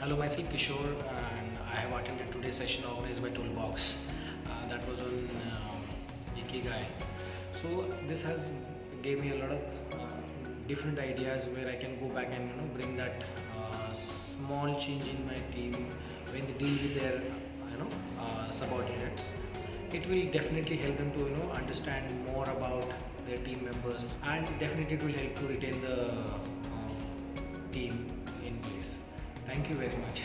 Hello, myself Kishore, and I have attended today's session organized by ToolBox. That was on Ikigai. So this has gave me a lot of different ideas where I can go back and bring that small change in my team when they deal with their subordinates. It will definitely help them to understand more about their team members, and definitely it will help to retain the team in place. Thank you very much.